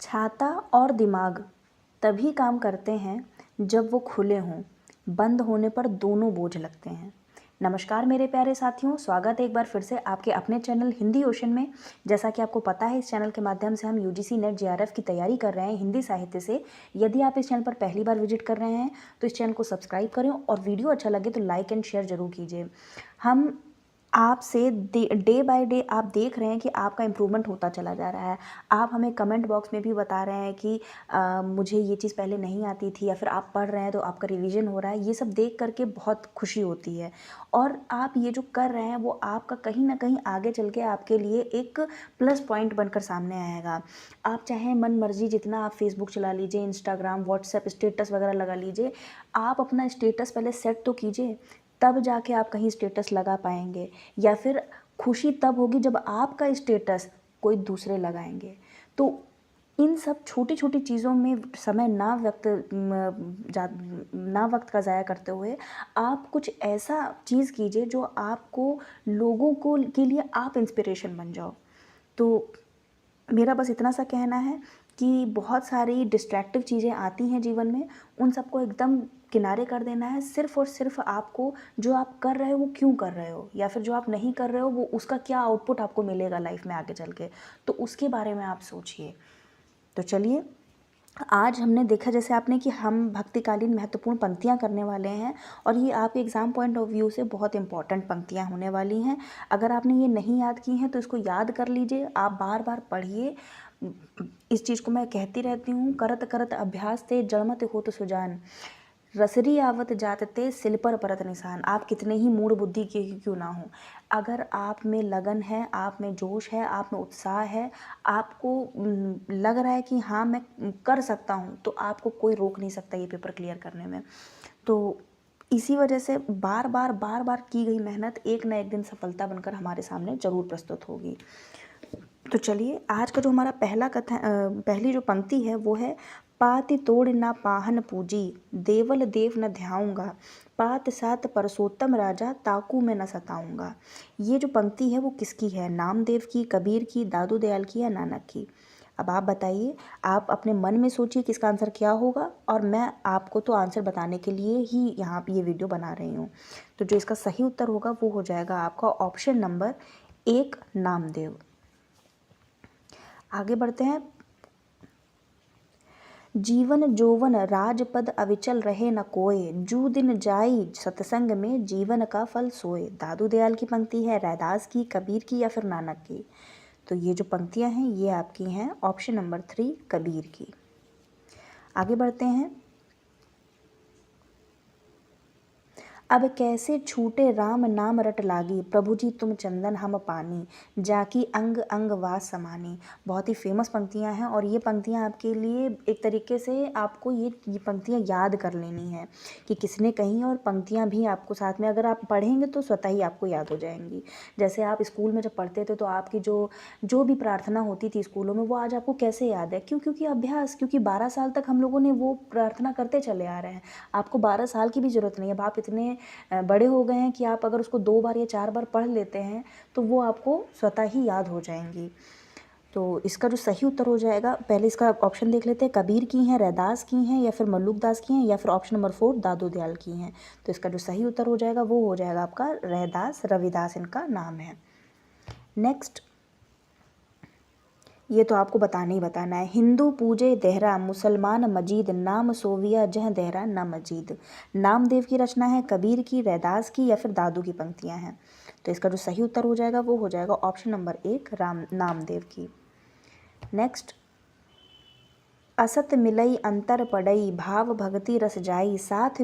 छाता और दिमाग तभी काम करते हैं जब वो खुले हों, बंद होने पर दोनों बोझ लगते हैं। नमस्कार मेरे प्यारे साथियों, स्वागत है एक बार फिर से आपके अपने चैनल हिंदी ओशन में। जैसा कि आपको पता है, इस चैनल के माध्यम से हम यूजीसी नेट जेआरएफ की तैयारी कर रहे हैं हिंदी साहित्य से। यदि आप इस चैनल पर पहली बार विजिट कर रहे हैं तो इस चैनल को सब्सक्राइब करें और वीडियो अच्छा लगे तो लाइक एंड शेयर जरूर कीजिए। हम आपसे डे बाय डे आप देख रहे हैं कि आपका इम्प्रूवमेंट होता चला जा रहा है। आप हमें कमेंट बॉक्स में भी बता रहे हैं कि मुझे ये चीज़ पहले नहीं आती थी, या फिर आप पढ़ रहे हैं तो आपका रिवीजन हो रहा है। ये सब देख करके बहुत खुशी होती है और आप ये जो कर रहे हैं वो आपका कहीं ना कहीं आगे चल के आपके लिए एक प्लस पॉइंट बनकर सामने आएगा। आप चाहे मन मर्जी जितना आप फेसबुक चला लीजिए, इंस्टाग्राम, व्हाट्सएप स्टेटस वगैरह लगा लीजिए। आप अपना स्टेटस पहले सेट तो कीजिए, तब जाके आप कहीं स्टेटस लगा पाएंगे, या फिर खुशी तब होगी जब आपका स्टेटस कोई दूसरे लगाएंगे। तो इन सब छोटी छोटी चीज़ों में समय ना वक्त का ज़ाया करते हुए आप कुछ ऐसा चीज़ कीजिए जो आपको लोगों को के लिए आप इंस्पिरेशन बन जाओ। तो मेरा बस इतना सा कहना है कि बहुत सारी डिस्ट्रैक्टिव चीज़ें आती हैं जीवन में, उन सबको एकदम किनारे कर देना है। सिर्फ़ और सिर्फ आपको जो आप कर रहे हो वो क्यों कर रहे हो, या फिर जो आप नहीं कर रहे हो वो उसका क्या आउटपुट आपको मिलेगा लाइफ में आगे चल के, तो उसके बारे में आप सोचिए। तो चलिए, आज हमने देखा जैसे आपने कि हम भक्तिकालीन महत्वपूर्ण पंक्तियां करने वाले हैं, और ये आपके एग्ज़ाम पॉइंट ऑफ व्यू से बहुत इंपॉर्टेंट पंक्तियां होने वाली हैं। अगर आपने ये नहीं याद की हैं तो इसको याद कर लीजिए, आप बार बार पढ़िए। इस चीज़ को मैं कहती रहती हूँ, करत करत अभ्यास ते जड़मत होत सुजान, रसरी आवत जातते सिल पर परत निशान। आप कितने ही मूड बुद्धि के ही क्यों ना हो, अगर आप में लगन है, आप में जोश है, आप में उत्साह है, आपको लग रहा है कि हाँ मैं कर सकता हूँ, तो आपको कोई रोक नहीं सकता ये पेपर क्लियर करने में। तो इसी वजह से बार बार की गई मेहनत एक न एक दिन सफलता बनकर हमारे सामने जरूर प्रस्तुत होगी। तो चलिए, आज का जो हमारा पहली जो पंक्ति है वो है, पाति तोड़ ना पाहन पूजी, देवल देव न ध्याऊंगा, पात सात परसोत्तम राजा, ताकू में न सताऊंगा। ये जो पंक्ति है वो किसकी है? नामदेव की, कबीर की, दादू दयाल की, या नानक की? अब आप बताइए, आप अपने मन में सोचिए कि इसका आंसर क्या होगा, और मैं आपको तो आंसर बताने के लिए ही यहाँ पे ये वीडियो बना रही हूँ। तो जो इसका सही उत्तर होगा वो हो जाएगा आपका ऑप्शन नंबर 1, नामदेव। आगे बढ़ते हैं। जीवन जोवन राजपद अविचल रहे न कोय, जू दिन जाई सत्संग में जीवन का फल सोए। दादू दयाल की पंक्ति है, रैदास की, कबीर की, या फिर नानक की? तो ये जो पंक्तियां हैं ये आपकी हैं ऑप्शन नंबर 3, कबीर की। आगे बढ़ते हैं। अब कैसे छूटे राम नाम रट लागी, प्रभु जी तुम चंदन हम पानी, जाकी अंग अंग वास समानी। बहुत ही फेमस पंक्तियां हैं, और ये पंक्तियां आपके लिए एक तरीके से आपको ये पंक्तियां याद कर लेनी है कि किसने कही, और पंक्तियां भी आपको साथ में अगर आप पढ़ेंगे तो स्वतः ही आपको याद हो जाएंगी। जैसे आप स्कूल में जब पढ़ते थे तो आपकी जो भी प्रार्थना होती थी स्कूलों में, वो आज आपको कैसे याद है? क्योंकि अभ्यास, क्योंकि 12 साल तक हम लोगों ने वो प्रार्थना करते चले आ रहे हैं। आपको 12 साल की भी ज़रूरत नहीं है। अब आप इतने बड़े हो गए हैं कि आप अगर उसको 2 बार या 4 बार पढ़ लेते हैं तो वो आपको स्वतः ही याद हो जाएंगी। तो इसका जो सही उत्तर हो जाएगा, पहले इसका ऑप्शन देख लेते हैं, कबीर की हैं, रैदास की हैं, या फिर मल्लुक दास की हैं, या फिर ऑप्शन नंबर 4, दादू दयाल की हैं। तो इसका जो सही उत्तर हो जाएगा वो हो जाएगा आपका रैदास, रविदास इनका नाम है। नेक्स्ट, ये तो आपको बताना ही बताना है। हिंदू पूजे देहरा, मुसलमान मजीद, नाम सोविया जह देहरा न मजीद। नामदेव की रचना है, कबीर की, रैदास की, या फिर दादू की पंक्तियां हैं? तो इसका जो सही उत्तर हो जाएगा वो हो जाएगा ऑप्शन नंबर 1, नामदेव की। नेक्स्ट, असत मिलई अंतर पड़ई, भाव भक्ति रस जाई, साथ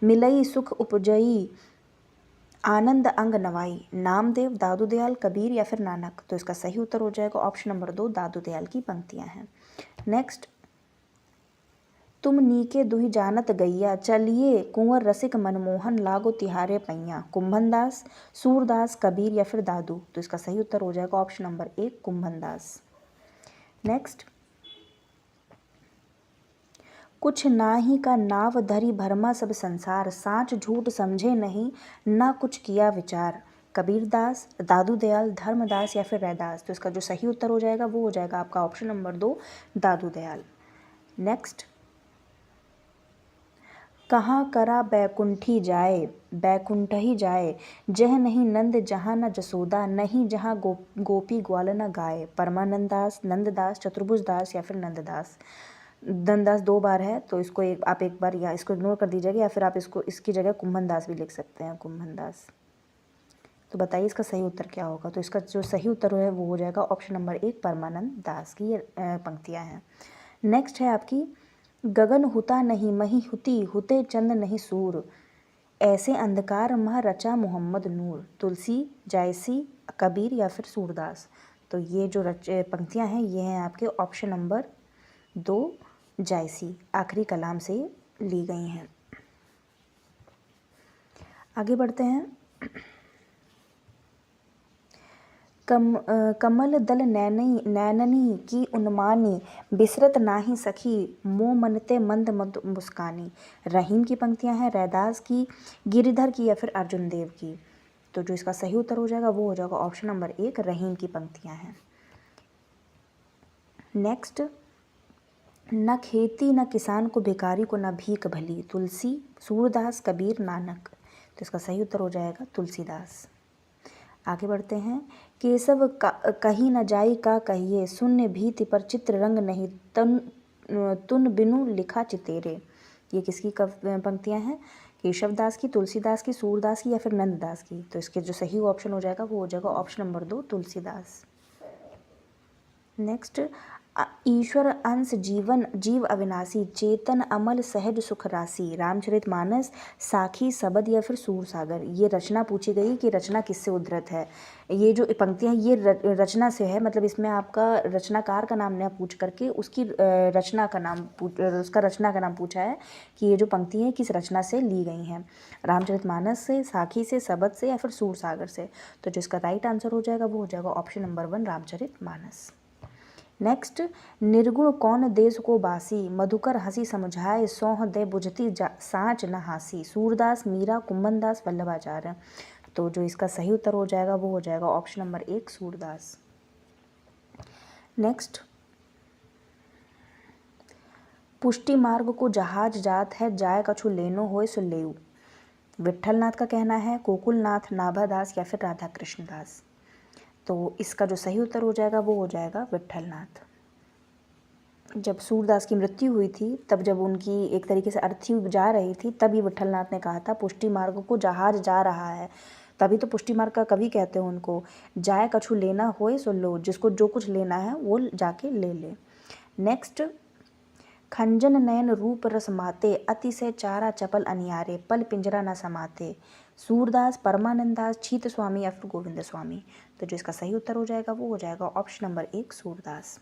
मिलई सुख उपजई, आनंद अंग नवाई। नामदेव, दादू दयाल, कबीर, या फिर नानक? तो इसका सही उत्तर हो जाएगा ऑप्शन नंबर 2, दादू दयाल की पंक्तियां हैं। नेक्स्ट, तुम नीके दुहि जानत गैया, चलिए कुंवर रसिक मनमोहन, लागो तिहारे पैया। कुंभनदास, सूरदास, कबीर, या फिर दादू? तो इसका सही उत्तर हो जाएगा ऑप्शन नंबर 1, कुंभनदास। नेक्स्ट, कुछ नाही का नाव धरी भरमा सब संसार, साँच झूठ समझे नहीं, ना कुछ किया विचार। कबीरदास, दादू दयाल, धर्मदास या फिर रैदास। तो इसका जो सही उत्तर हो जाएगा वो हो जाएगा आपका ऑप्शन नंबर 2 दादू दयाल। नेक्स्ट, कहाँ करा बैकुंठी जाए, बैकुंठ ही जाए, जह नहीं नंद जहाँ न जसोदा, नहीं जहाँ गोपी ग्वाल न गाए। परमानंद दास, नंददास, चतुर्भुज दास या फिर नंददास। नंददास 2 बार है तो इसको आप एक बार या इसको इग्नोर कर दीजिएगा, या फिर आप इसकी जगह कुंभन दास भी लिख सकते हैं, कुंभन दास। तो बताइए इसका सही उत्तर क्या होगा। तो इसका जो सही उत्तर है वो हो जाएगा ऑप्शन नंबर 1 परमानंद दास की ये पंक्तियाँ हैं। नेक्स्ट है आपकी, गगन हुता नहीं मही हुती, हुते चंद नहीं सूर, ऐसे अंधकार मह रचा मोहम्मद नूर। तुलसी, जायसी, कबीर या फिर सूरदास। तो ये जो पंक्तियाँ हैं ये हैं आपके ऑप्शन नंबर 2 जायसी, आखिरी कलाम से ली गई हैं। आगे बढ़ते हैं। कमल दल नैननी की उन्मानी, बिसरत नाही सखी, मोह मनते मंद मंद मुस्कानी। रहीम की पंक्तियां हैं, रैदास की, गिरिधर की या फिर अर्जुन देव की। तो जो इसका सही उत्तर हो जाएगा वो हो जाएगा ऑप्शन नंबर 1 रहीम की पंक्तियां हैं। नेक्स्ट, न खेती न किसान को, भिखारी को न भीख भली। तुलसी, सूरदास, कबीर, नानक। तो इसका सही उत्तर हो जाएगा तुलसीदास। आगे बढ़ते हैं। केशव कहीं न जाई का कहिए, शून्य भीति पर चित्र रंग नहीं, तुन बिनु लिखा चितेरे। ये किसकी पंक्तियां हैं? केशवदास की, तुलसीदास की, सूरदास की या फिर नंददास की। तो इसके जो सही ऑप्शन हो जाएगा वो हो जाएगा ऑप्शन नंबर 2 तुलसीदास। नेक्स्ट, ईश्वर अंश जीवन जीव अविनाशी, चेतन अमल सहज सुख राशि। रामचरितमानस, साखी, सबद या फिर सूरसागर। ये रचना पूछी गई कि रचना किससे उद्धृत है। ये जो पंक्तियाँ ये रचना से है, मतलब इसमें आपका रचनाकार का नाम न पूछ करके उसकी उसका रचना का नाम पूछा है कि ये जो पंक्ति है किस रचना से ली गई हैं। रामचरितमानस से, साखी से, सबद से या फिर सूरसागर से। तो जो इसका राइट आंसर हो जाएगा वो हो जाएगा ऑप्शन नंबर 1 रामचरितमानस। नेक्स्ट, निर्गुण कौन देश को बासी, मधुकर हंसी समझाए, सौह दे बुझती साँच न हासी। सूरदास, मीरा, कुंभनदास, वल्लभाचार्य। तो जो इसका सही उत्तर हो जाएगा वो हो जाएगा ऑप्शन नंबर 1 सूरदास। नेक्स्ट, पुष्टि मार्ग को जहाज जात है, जाय कछु लेनो होए सो लेऊ। विट्ठलनाथ का कहना है, गोकुलनाथ, नाभादास या फिर राधा कृष्ण दास। तो इसका जो सही उत्तर हो जाएगा वो हो जाएगा विट्ठलनाथ। जब सूरदास की मृत्यु हुई थी तब जब उनकी एक तरीके से अर्थी जा रही थी तब ये विट्ठलनाथ ने कहा था पुष्टि मार्ग को जहाज जा रहा है। तभी तो पुष्टि मार्ग का कवि कहते हैं उनको, जाए कछु लेना होए सो लो, जिसको जो कुछ लेना है वो जाके ले ले। नेक्स्ट, खंजन नयन रूप रस माते, अति से चारा चपल अनियारे, पल पिंजरा न समाते। सूरदास, परमानंद दास, छीत स्वामी या फिर गोविंद स्वामी। तो जो इसका सही उत्तर हो जाएगा वो हो जाएगा ऑप्शन नंबर 1 सूरदास।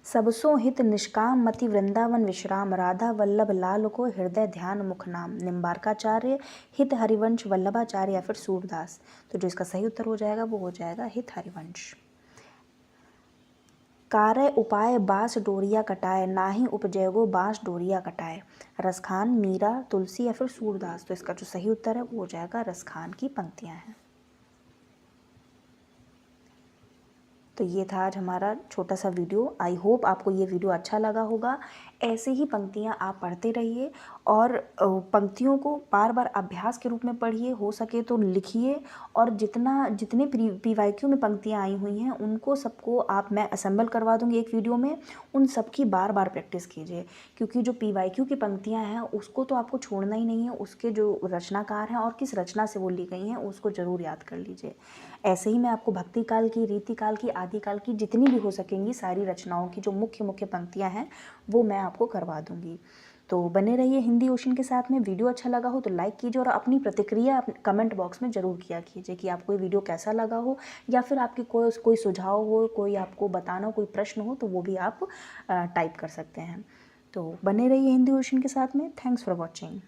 सबसो हित निष्काम मति वृंदावन विश्राम, राधा वल्लभ लाल को हृदय ध्यान मुख नाम। निम्बारकाचार्य, हित हरिवंश, वल्लभाचार्य या फिर सूरदास। तो जो इसका सही उत्तर हो जाएगा वो हो जाएगा हित हरिवंश। कार्य उपाय बाँस डोरिया कटाए, नाही उपजैगो बाँस डोरिया कटाए। रसखान, मीरा, तुलसी या फिर सूरदास। तो इसका जो सही उत्तर है वो हो जाएगा रसखान की पंक्तियां हैं। तो ये था आज हमारा छोटा सा वीडियो। आई होप आपको ये वीडियो अच्छा लगा होगा। ऐसे ही पंक्तियाँ आप पढ़ते रहिए और पंक्तियों को बार बार अभ्यास के रूप में पढ़िए, हो सके तो लिखिए। और जितने PYQ में पंक्तियाँ आई हुई हैं उनको सबको मैं असेंबल करवा दूँगी एक वीडियो में, उन सब की बार बार प्रैक्टिस कीजिए। क्योंकि जो PYQ की पंक्तियाँ हैं उसको तो आपको छोड़ना ही नहीं है, उसके जो रचनाकार हैं और किस रचना से वो ली गई हैं उसको ज़रूर याद कर लीजिए। ऐसे ही मैं आपको भक्ति काल की, रीति काल की, आदि काल की जितनी भी हो सकेंगी सारी रचनाओं की जो मुख्य मुख्य पंक्तियाँ हैं वो मैं आपको करवा दूँगी। तो बने रहिए हिंदी ओशन के साथ में। वीडियो अच्छा लगा हो तो लाइक कीजिए और अपनी प्रतिक्रिया कमेंट बॉक्स में ज़रूर किया कीजिए कि आपको ये वीडियो कैसा लगा हो, या फिर आपके कोई सुझाव हो, कोई आपको बताना हो, कोई प्रश्न हो तो वो भी आप टाइप कर सकते हैं। तो बने रहिए हिंदी ओशन के साथ में। Thanks for watching.